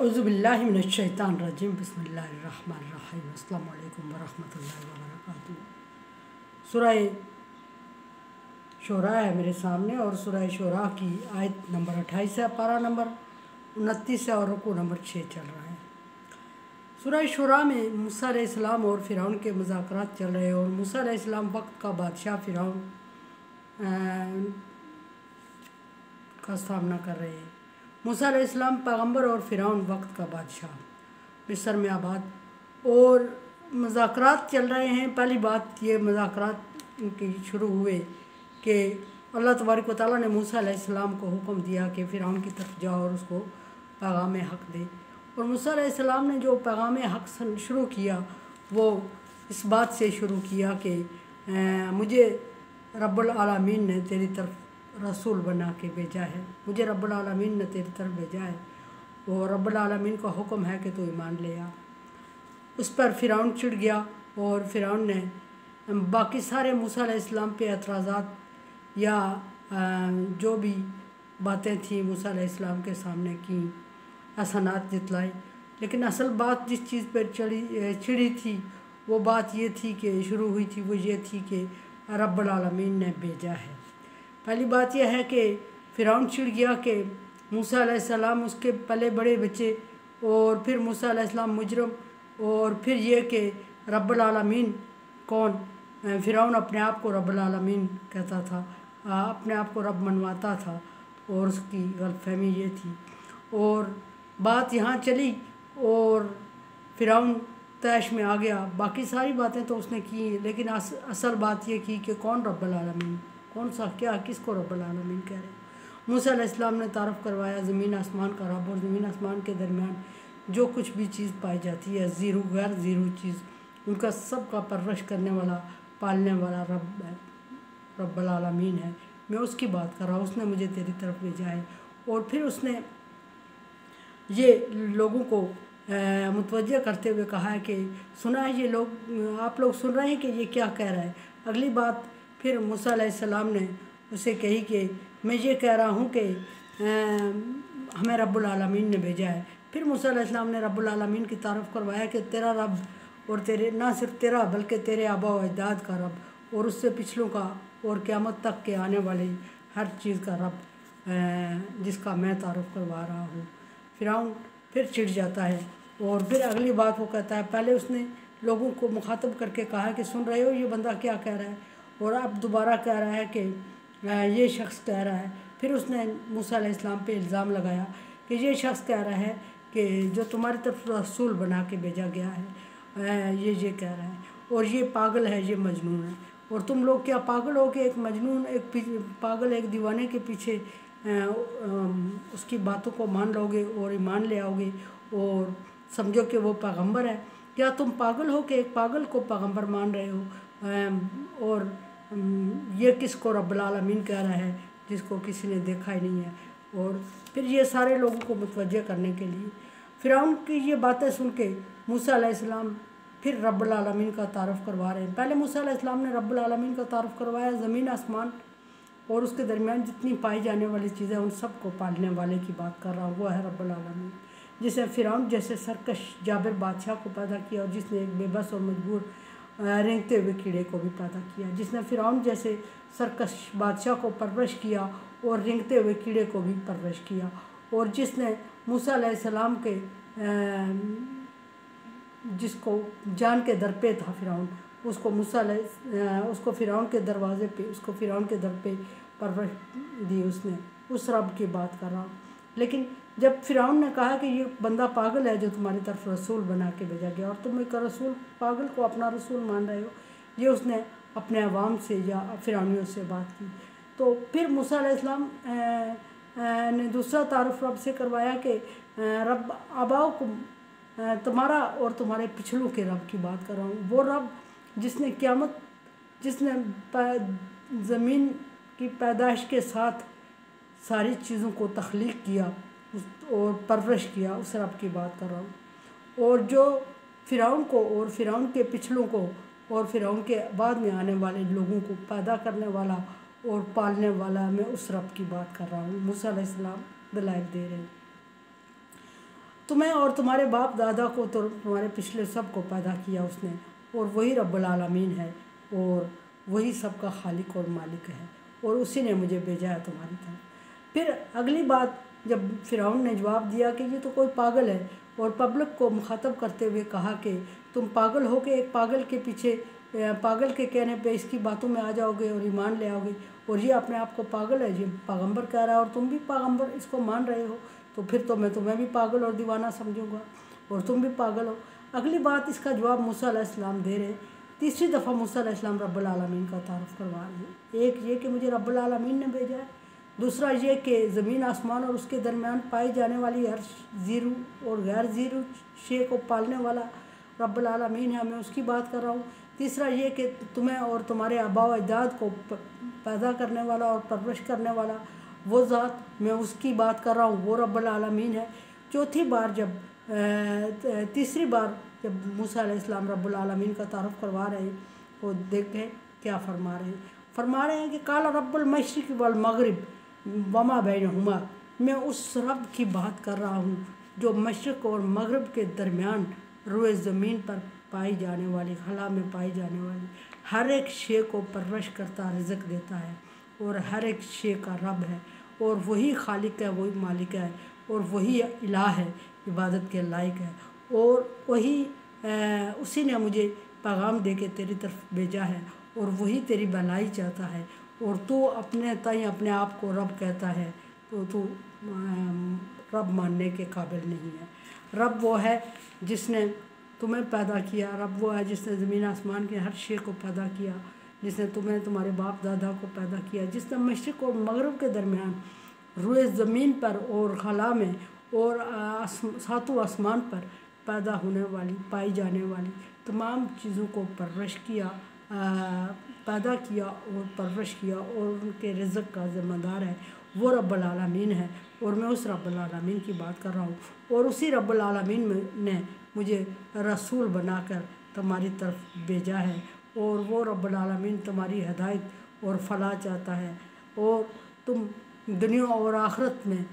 औज़ुबिल्लाहि मिनश्शैतानिर्रजीम बिस्मिल्लाहिर्रहमानिर्रहीम अस्सलामु अलैकुम वरहमतुल्लाहि वबरकातुहू। सूरह शोरा है मेरे सामने और सूरह शोरा की आयत नंबर 28 है, पारा नंबर 29 है और रुकू नंबर 6 चल रहा है। सूरह शोरा में मूसा अलैहिस्सलाम और फ़िरौन के मुज़ाकरात चल रहे हैं और मूसा अलैहिस्सलाम वक्त का बादशाह फ़िरौन का सामना कर रहे हैं। मूसा अलैहिस्सलाम पैगम्बर और फ़िरौन वक्त का बादशाह मिस्र में आबाद और मुज़ाकरात चल रहे हैं। पहली बात ये मुज़ाकरात की शुरू हुए कि अल्लाह तबारक व तआला ने मूसा अलैहिस्सलाम को हुक्म दिया कि फ़िरौन की तरफ जाओ और उसको पैगाम हक़ दे। और मूसा अलैहिस्सलाम ने जो पैगाम हक़ शुरू किया वो इस बात से शुरू किया कि मुझे रब्बुल आलमीन ने तेरी तरफ रसूल बना के भेजा है, मुझे रब्बुल आलमीन ने तेरी तरफ भेजा है और रब्बुल आलमीन का हुक्म है कि तू ईमान ले आ। उस पर फ़िरौन चिढ़ गया और फ़िरौन ने बाकी सारे मूसा अलैहिस्सलाम पे एतराज़ात या जो भी बातें थी मूसा अलैहिस्सलाम के सामने की, एहसानात जितलाए। लेकिन असल बात जिस चीज़ पर चिड़ी थी वो बात ये थी कि शुरू हुई थी वो ये थी कि रब्बुल आलमीन ने भेजा है। पहली बात यह है कि फ़िरौन चिढ़ गया कि मूसा अलैहिस्सलाम उसके पले बड़े बच्चे और फिर मूसा अलैहिस्सलाम मुजरम और फिर ये कि रब्बुल आलमीन कौन। फ़िरौन अपने आप को रब्बुल आलमीन कहता था, अपने आप को रब मनवाता था और उसकी गलतफहमी ये थी और बात यहाँ चली और फ़िरौन तैश में आ गया। बाकी सारी बातें तो उसने की लेकिन असल बात ये की कि कौन रब्बुल आलमीन, कौन सा क्या किसको रब्बुल आलमीन कह रहे हैं। मूसा अलैहिस्सलाम ने तारफ़ करवाया ज़मीन आसमान का रब और ज़मीन आसमान के दरमियान जो कुछ भी चीज़ पाई जाती है, ज़ीरो गैर ज़ीरो चीज़, उनका सब का परवरिश करने वाला पालने वाला रब है, रब्बुल आलमीन है। मैं उसकी बात कर रहा हूँ, उसने मुझे तेरी तरफ भेजा है। और फिर उसने ये लोगों को मुतवज्जह करते हुए कहा है कि सुना है ये लोग, आप लोग सुन रहे हैं कि ये क्या कह रहा है। अगली बात फिर मूसा अलैहिस्सलाम ने उसे कही कि मैं ये कह रहा हूँ कि हमें रब्बुल आलमीन ने भेजा है। फिर मूसा अलैहिस्सलाम ने रब्बुल आलमीन की तारफ़ करवाया कि तेरा रब और तेरे ना सिर्फ तेरा बल्कि तेरे आबा व अजदाद का रब और उससे पिछलों का और क़यामत तक के आने वाली हर चीज़ का रब जिसका मैं तारफ़ करवा रहा हूँ। फ़िरौन फिर चिढ़ जाता है और फिर अगली बात वो कहता है, पहले उसने लोगों को मुखातब करके कहा कि सुन रहे हो ये बंदा क्या कह रहा है, और अब दोबारा कह रहा है कि ये शख्स कह रहा है। फिर उसने मूसा अलैहिस्सलाम पे इल्ज़ाम लगाया कि ये शख्स कह रहा है कि जो तुम्हारी तरफ रसूल बना के भेजा गया है ये कह रहा है और ये पागल है, ये मजनून है। और तुम लोग क्या पागल हो कि एक मजनून, एक पागल, एक दीवाने के पीछे उसकी बातों को मान लोगे और ईमान ले आओगे और समझो कि वो पैगम्बर है। क्या तुम पागल हो कि एक पागल को पैगम्बर मान रहे हो और ये किसको रब्बुल आलमीन कह रहा है जिसको किसी ने देखा ही नहीं है। और फिर ये सारे लोगों को मुतवज्जह करने के लिए फ़िरौन की ये बातें सुन के मूसा अलैहिस्सलाम फिर रब्बुल आलमीन का तारफ़ करवा रहे हैं। पहले मूसा अलैहिस्सलाम ने रब्बुल आलमीन का तारफ़ करवाया, ज़मीन आसमान और उसके दरमियान जितनी पाई जाने वाली चीज़ें उन सब को पालने वाले की बात कर रहा हूँ, वो है रब्बुल आलमीन। जिसने फ़िरौन जैसे सरकश जाबिर बादशाह को पैदा किया और जिसने एक बेबस और मजबूर रेंगते हुए कीड़े को भी पैदा किया, जिसने फ़िरौन जैसे सरकश बादशाह को परवरिश किया और रेंगते हुए कीड़े को भी परवरिश किया, और जिसने मूसा अलैहिस्सलाम के जिसको जान के दर पे था फ़िरौन, उसको फ़िरौन के दरवाज़े पे, उसको फ़िरौन के दर पे परवरिश दी उसने, उस रब की बात कर रहा हूँ। लेकिन जब फ़िरौन ने कहा कि ये बंदा पागल है जो तुम्हारी तरफ रसूल बना के भेजा गया और तुम एक रसूल, पागल को अपना रसूल मान रहे हो, ये उसने अपने अवाम से या फ़िरौनियों से बात की। तो फिर मूसा अलैहिस्सलाम ने दूसरा तारुफ रब से करवाया कि रब आबाओ को, तुम्हारा और तुम्हारे पिछलों के रब की बात कर रहा हूँ। वो रब जिसने क़यामत, जिसने ज़मीन की पैदाइश के साथ सारी चीज़ों को तख्लीक किया और परवरिश किया, उस रब की बात कर रहा हूँ। और जो फ़िरौन को और फ़िरौन के पिछलों को और फ़िरौन के बाद में आने वाले लोगों को पैदा करने वाला और पालने वाला, मैं उस रब की बात कर रहा हूँ। मूसा अलैहिस्सलाम दलाइल दे रहे हैं। تمہیں اور تمہارے باپ دادا کو تو تمہارے پچھلے سب کو پیدا کیا اس نے، اور وہی رب العالمین ہے، اور وہی سب کا خالق اور مالک ہے، اور اسی نے مجھے بھیجا ہے تمہاری طرف۔ پھر اگلی بات جب فرعون نے جواب دیا کہ یہ تو کوئی پاگل ہے، اور پبلک کو مخاطب کرتے ہوئے کہا کہ تم پاگل ہو کہ ایک پاگل کے پیچھے پاگل کے کہنے پہ اس کی باتوں میں آ جاؤ گے اور ایمان لے آؤ گے، اور یہ اپنے آپ کو پاگل ہے، یہ پیغمبر کہہ رہا ہے اور تم بھی پیغمبر اس کو مان رہے ہو، تو پھر تو میں تمہیں بھی پاگل اور دیوانہ سمجھوں گا، اور تم بھی پاگل ہو۔ اگلی بات اس کا جواب موسیٰ علیہ السلام دے رہے ہیں۔ تیسری دفعہ موسیٰ علیہ السلام رب العالمین کا تعارف کروا رہے ہیں۔ ایک یہ کہ مجھے رب العالمین نے بھیجا ہے، دوسرا یہ کہ زمین آسمان اور اس کے درمیان پائی جانے والی ہر زیرو اور غیر زیرو شے کو پالنے والا رب العالمین ہے، میں اس کی بات کر رہا ہوں۔ تیسرا یہ کہ تمہیں اور تمہارے آباء و اجداد کو پیدا کرنے والا اور پرورش کرنے والا وہ ذات، میں اس کی بات کر رہا ہوں، وہ رب العالمین ہے۔ چوتھی بار تیسری بار جب موسیٰ علیہ السلام رب العالمین کا تعارف کروا رہے ہیں، وہ دیکھیں کیا فرما رہے ہیں کہ قال رب المشرق والمغرب وما بینہما، میں اس رب کی بات کر رہا ہوں جو مشرق اور مغرب کے درمیان روئے زمین پر پائی جانے والی، خلا میں پائی جانے والی ہر ایک شے کو پرورش کرتا، رزق دیتا ہے، اور ہر ایک شے کا رب ہے، اور وہی خالق ہے، وہی مالک ہے، اور وہی الہ ہے، عبادت کے لائق ہے، اور وہی اسی نے مجھے پیغام دے کے تیری طرف بھیجا ہے، اور وہی تیری بھلائی چاہتا ہے، اور تو اپنے تئیں اپنے آپ کو رب کہتا ہے، تو رب ماننے کے قابل نہیں ہے۔ رب وہ ہے جس نے تمہیں پیدا کیا، رب وہ ہے جس نے زمین آسمان کے ہر شے کو پیدا کیا، جس نے تمہیں تمہارے باپ دادا کو پیدا کیا، جس نے مشرق اور مغرب کے درمیان روئے زمین پر اور خلا میں اور ساتوں آسمان پر پیدا ہونے والی، پائی جانے والی تمام چیزوں کو پرورش کیا، پیدا کیا اور پرورش کیا، اور ان کے رزق کا ذمہ دار ہے، وہ رب العالمین ہے، اور میں اس رب العالمین کی بات کر رہا ہوں، اور اسی رب العالمین نے مجھے رسول بنا کر تمہاری طرف بھیجا ہے، اور وہ رب العالمین تمہاری ہدایت اور فلاح چاہتا ہے، اور تم دنیا اور آخرت میں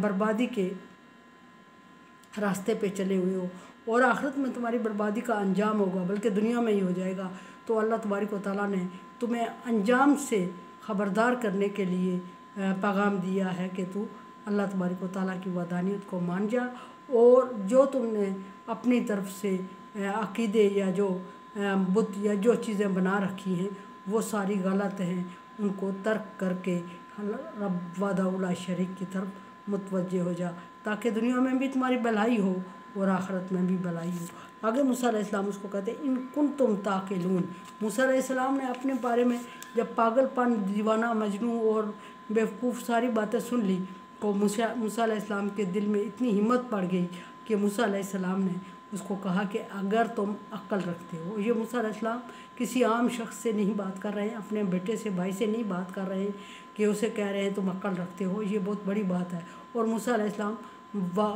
بربادی کے راستے پہ چلے ہوئے ہو، اور آخرت میں تمہاری بربادی کا انجام ہوگا، بلکہ دنیا میں ہی ہو جائے گا۔ تو اللہ تبارک و تعالیٰ نے تمہیں انجام سے خبردار کرنے کے لیے پیغام دیا ہے کہ تو اللہ تبارک و تعالیٰ کی وحدانیت کو مان جا، اور جو تم نے اپنی طرف سے عقیدے یا جو بت یا جو چیزیں بنا رکھی ہیں وہ ساری غلط ہیں، ان کو ترک کر کے رب وحدہ لا شریک کی طرف متوجہ ہو جا، تاکہ دنیا میں بھی تمہاری بھلائی ہو اور آخرت میں بھی بھلائی ہو۔ آگے موسیٰ علیہ السلام اس کو کہتے ہیں ان کنتم تعقلون۔ موسیٰ علیہ السلام نے اپنے بارے میں جب پاگل پن، دیوانہ، مجنون اور بیوقوف ساری باتیں سن لی تو موسیٰ علیہ السلام کے دل میں اتنی ہمت پڑ گئی کہ موسیٰ علیہ السلام نے اس کو کہا کہ اگر تم عقل رکھتے ہو، یہ موسیٰ علیہ السلام کسی عام شخص سے نہیں بات کر رہے ہیں، اپنے بیٹے سے، بھائی سے نہیں بات کر رہے ہیں کہ اسے کہہ رہے ہیں تم عقل رکھتے ہو، یہ بہت بڑی بات ہے، اور موسیٰ علیہ السلام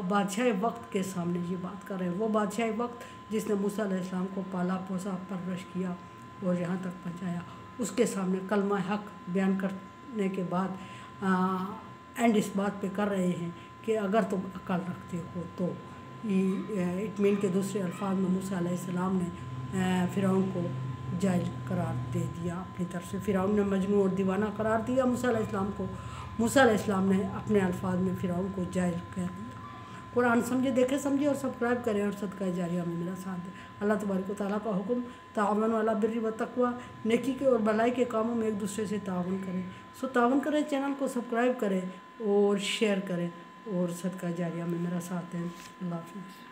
بادشاہ وقت کے سامنے یہ بات کر رہے ہیں، وہ بادشاہ وقت جس نے موسیٰ علیہ السلام کو پالا پوسا، پرورش کیا اور یہاں تک پہنچایا، اس کے سامنے کلمہ حق بیان کرنے کے بعد اینڈ اس بات پہ کر رہے ہیں کہ اگر تم عقل رکھتے ہو تو۔ اطمین کے دوسرے الفاظ میں موسیٰ علیہ السلام نے فرعون کو جاہل قرار دے دیا اپنی طرف سے، فرعون نے مجنون اور دیوانہ قرار دیا موسیٰ علیہ السلام کو، موسیٰ علیہ السلام نے اپنے الفاظ میں فرعون کو جاہل کہہ دیا۔ قرآن سمجھے، دیکھے سمجھے، اور سبسکرائب کریں اور صدقہ جاریہ میں میرا ساتھ دیں۔ اللہ تبارک و تعالیٰ کا حکم تعاون علی البر والتقویٰ، نیکی کے اور بھلائی کے کاموں میں ایک دوسرے سے تعاون کریں، تعاون کریں، چینل کو سبسکرائب کریں اور شیئر کریں، اور صدقہ جاریہ میں میرا ساتھ دیں۔ اللہ حافظ۔